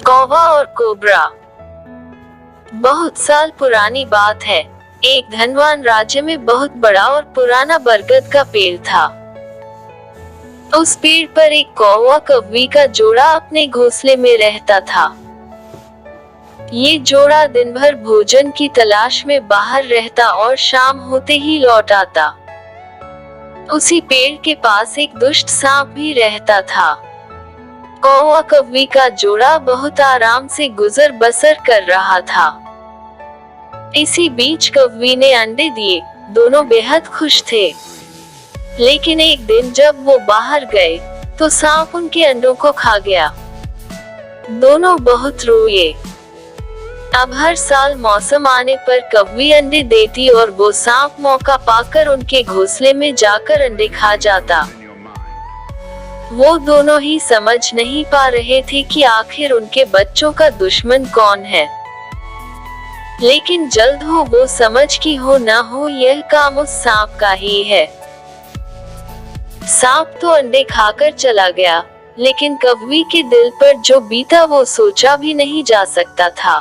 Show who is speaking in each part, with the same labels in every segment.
Speaker 1: कौवा और कोबरा। बहुत साल पुरानी बात है। एक धनवान राज्य में बहुत बड़ा और पुराना बरगद का पेड़ था। उस पेड़ पर एक कौवा कौवी का जोड़ा अपने घोंसले में रहता था। ये जोड़ा दिन भर भोजन की तलाश में बाहर रहता और शाम होते ही लौट आता। उसी पेड़ के पास एक दुष्ट सांप भी रहता था। कौवा कौवी का जोड़ा बहुत आराम से गुजर बसर कर रहा था। इसी बीच कौवी ने अंडे दिए। दोनों बेहद खुश थे। लेकिन एक दिन जब वो बाहर गए तो सांप उनके अंडों को खा गया। दोनों बहुत रोए। अब हर साल मौसम आने पर कौवी अंडे देती और वो सांप मौका पाकर उनके घोंसले में जाकर अंडे खा जाता। वो दोनों ही समझ नहीं पा रहे थे कि आखिर उनके बच्चों का दुश्मन कौन है। लेकिन जल्द हो वो समझ कि हो ना हो यह काम उस सांप का ही है। सांप तो अंडे खाकर चला गया, लेकिन कौवी के दिल पर जो बीता वो सोचा भी नहीं जा सकता था।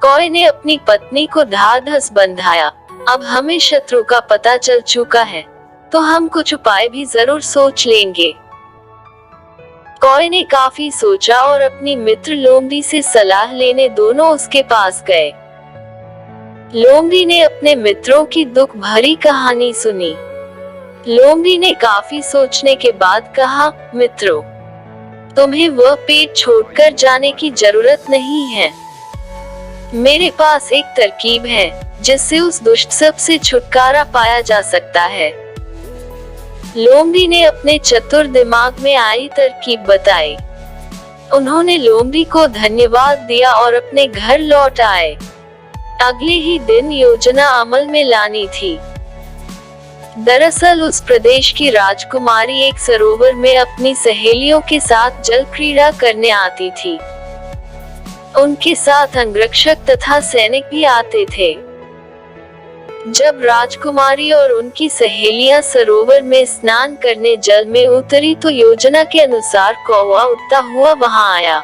Speaker 1: कौवे ने अपनी पत्नी को ढाढ़स बंधाया। अब हमें शत्रु का पता चल चुका है, तो हम कुछ उपाय भी जरूर सोच लेंगे। कौवे ने काफी सोचा और अपनी मित्र लोमड़ी से सलाह लेने दोनों उसके पास गए। लोमड़ी ने अपने मित्रों की दुख भरी कहानी सुनी। लोमड़ी ने काफी सोचने के बाद कहा, मित्रों, तुम्हें वह पेड़ छोड़कर जाने की जरूरत नहीं है। मेरे पास एक तरकीब है जिससे उस दुष्ट सांप से छुटकारा पाया जा सकता है। लोमड़ी ने अपने चतुर दिमाग में आई तरकीब बताई। उन्होंने लोमड़ी को धन्यवाद दिया और अपने घर लौट आए। अगले ही दिन योजना अमल में लानी थी। दरअसल उस प्रदेश की राजकुमारी एक सरोवर में अपनी सहेलियों के साथ जल क्रीड़ा करने आती थी। उनके साथ अंगरक्षक तथा सैनिक भी आते थे। जब राजकुमारी और उनकी सहेलियां सरोवर में स्नान करने जल में उतरी तो योजना के अनुसार कौवा उड़ता हुआ वहां आया।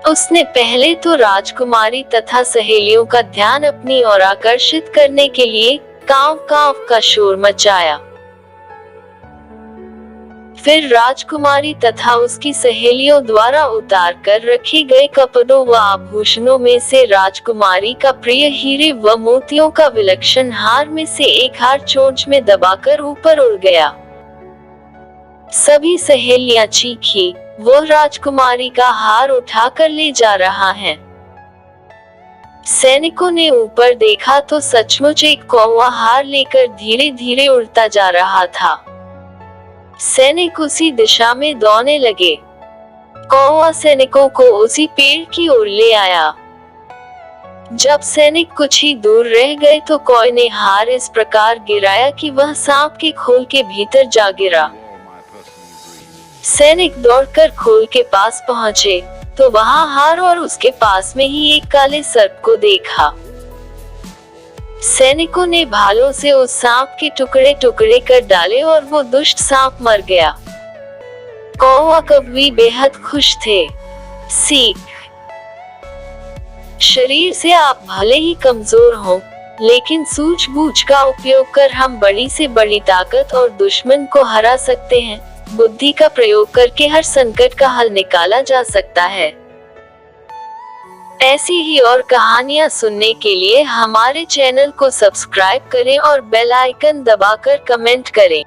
Speaker 1: उसने पहले तो राजकुमारी तथा सहेलियों का ध्यान अपनी ओर आकर्षित करने के लिए कांव कांव का शोर मचाया। फिर राजकुमारी तथा उसकी सहेलियों द्वारा उतार कर रखे गए कपड़ों व आभूषणों में से राजकुमारी का प्रिय हीरे व मोतियों का विलक्षण हार में से एक हार चोंच में दबाकर ऊपर उड़ गया। सभी सहेलियां चीखी, वो राजकुमारी का हार उठाकर ले जा रहा है। सैनिकों ने ऊपर देखा तो सचमुच एक कौवा हार लेकर धीरे धीरे उड़ता जा रहा था। सैनिक उसी दिशा में दौड़ने लगे। कौवा सैनिकों को उसी पेड़ की ओर ले आया। जब सैनिक कुछ ही दूर रह गए तो कौवे ने हार इस प्रकार गिराया कि वह सांप के खोल के भीतर जा गिरा। सैनिक दौड़कर खोल के पास पहुंचे तो वहां हार और उसके पास में ही एक काले सर्प को देखा। सैनिकों ने भालों से उस सांप के टुकड़े टुकड़े कर डाले और वो दुष्ट सांप मर गया। कौवा कौवी बेहद खुश थे। सीख: शरीर से आप भले ही कमजोर हों, लेकिन सूझबूझ का उपयोग कर हम बड़ी से बड़ी ताकत और दुश्मन को हरा सकते हैं। बुद्धि का प्रयोग करके हर संकट का हल निकाला जा सकता है। ऐसी ही और कहानियां सुनने के लिए हमारे चैनल को सब्सक्राइब करें और बेल आइकन दबाकर कमेंट करें।